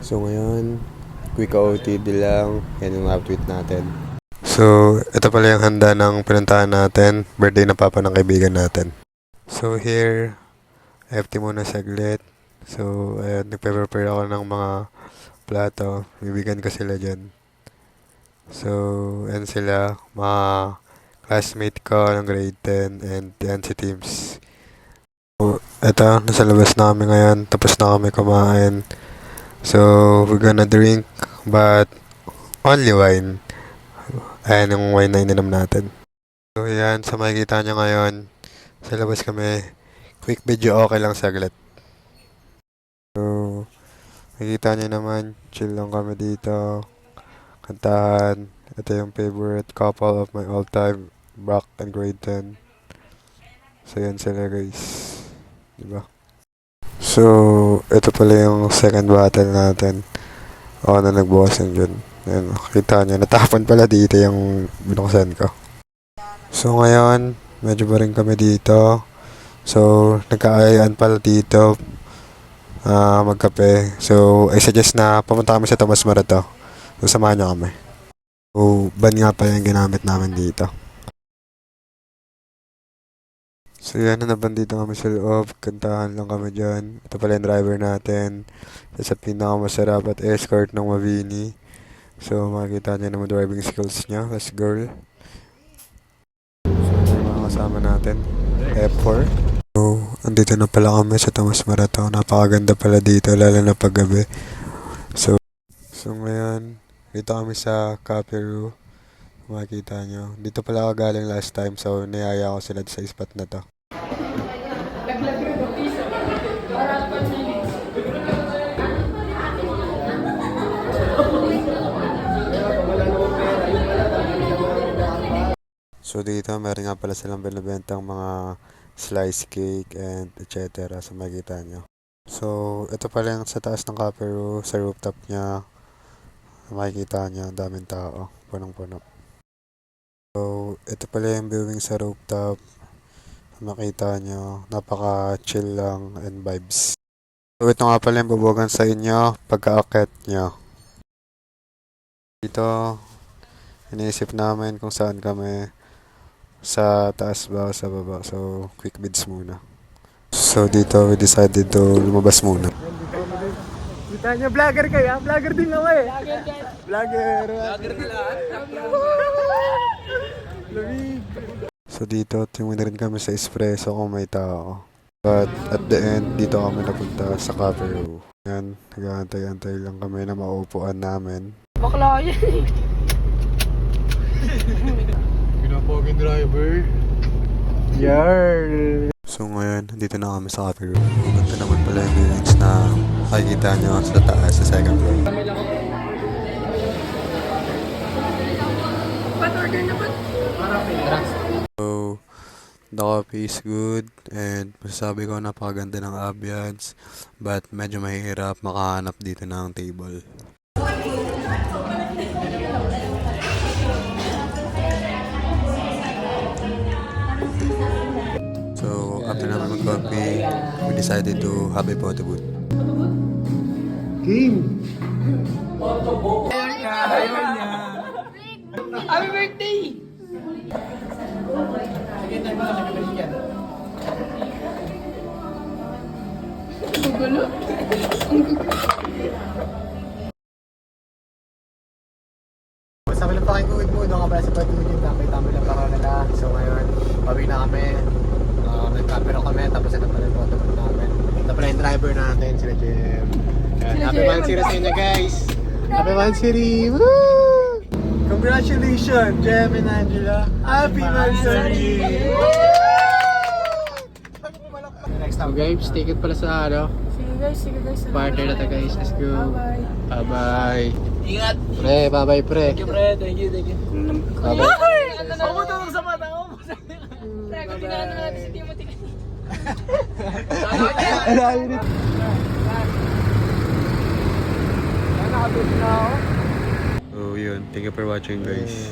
So ngayon, quick OOTD lang. Yan yung update natin. So, ito pala yung handa ng pinuntahan natin. Birthday na papa ng kaibigan natin. So here, FT muna saglit. So, ayan, nagpe-prepare ako ng mga plato. Bibigyan ko sila dyan. So, ayan sila, mga classmate ko ng grade 10 and yan si Teams. So, eto, nasa labas na kami ngayon. Tapos na kami kumain. So, we're gonna drink, but only wine. Ayan yung wine na ininom natin. So, yan, sa makikita nyo ngayon, sa labas kami. Quick video, okay lang saglit. So, makikita nyo naman, chill lang kami dito. Kantahan. Ito yung favorite couple of my all-time, Brock and grade 10. So, yan sila guys. Diba? So, ito pala yung second battle natin. Ako na nagbukas yun dyan. Ayan, kita nyo, natapon pala dito yung binuksan ko. So, ngayon, medyo ba rin kami dito. So, nagkaayaan pala dito magkape. So, I suggest na pumunta kami sa Tomas Morato. So, samahan nyo kami. So, ban nga pala yung ginamit namin dito. So, yan, naban dito kami sa loob. Kantahan lang kami dyan. Ito pala yung driver natin. Sa pinakamasarap at escort ng Mavini. So, makikita niya naman driving skills niya as girl. So, yung mga kasama natin. F4. So, andito na pala kami sa Tomas Morato. Napakaganda pala dito, lalo na paggabi. So ngayon, dito kami sa Capiru. Makikita nyo. Dito pala ako galing last time. So, niyaya ko sila sa spot na to. So dito, meron nga pala silang binibentang mga slice cake and etc. sa makikita nyo. So, ito pala yung sa taas ng Capiru, sa rooftop niya. Makikita nyo, ang daming tao. Punong-puno. So, ito pala yung viewing sa rooftop. Makita nyo, napaka-chill lang and vibes. So, ito nga pala yung bubugan sa inyo pagka-akit nyo. Dito, iniisip namin kung saan kami. Sa taas ba o sa baba. So, quick bids muna. So, dito we decided to lumabas muna. Kita nyo, vlogger kayo. Vlogger din ako eh. Vlogger. Vlogger nila. Lamig. So, dito tingin rin kami sa espresso kung may tao. But at the end, dito kami napunta sa Capiru. Yan, nag-aantay-antay lang kami na maupuan namin. Bakla yan eh. Pinapoging driver. Yarr. So ngayon, dito na kami sa Capiru. Ganda naman pala yung buildings na makikita nyo sa taas, sa second floor. Order na ba? So, the coffee is good and masasabi ko napakaganda ng ambience, but medyo mahirap makahanap dito ng table. So, after namin mag-coffee, we decided to have a photo booth. Game. Ayaw niya. Happy birthday! Gugulo. Basta ko lang pakikuwid mo. Doon ka pala sa patuloy. Nakita mo lang para nila. So ngayon, pawi na kami. Nag-camera kami. Tapos ito pala yung photo booth namin. Ito pala yung driver natin, sila Jem. Happy Mansiri sa inyo guys. Happy Mansiri. Woo! Congratulations, Jem and Angela. Happy Mansiri. So guys, ticket pala sa ano. Sige guys. Partner na to guys. Let's go. Bye-bye. Bye-bye. Ingat. Pre, bye-bye pre. Thank you, pre. Thank you. Bye-bye. Ano na? Pumutulong sa mata ko. Pre, kung tingnan naman natin si Timothy. So yun, thank you for watching guys.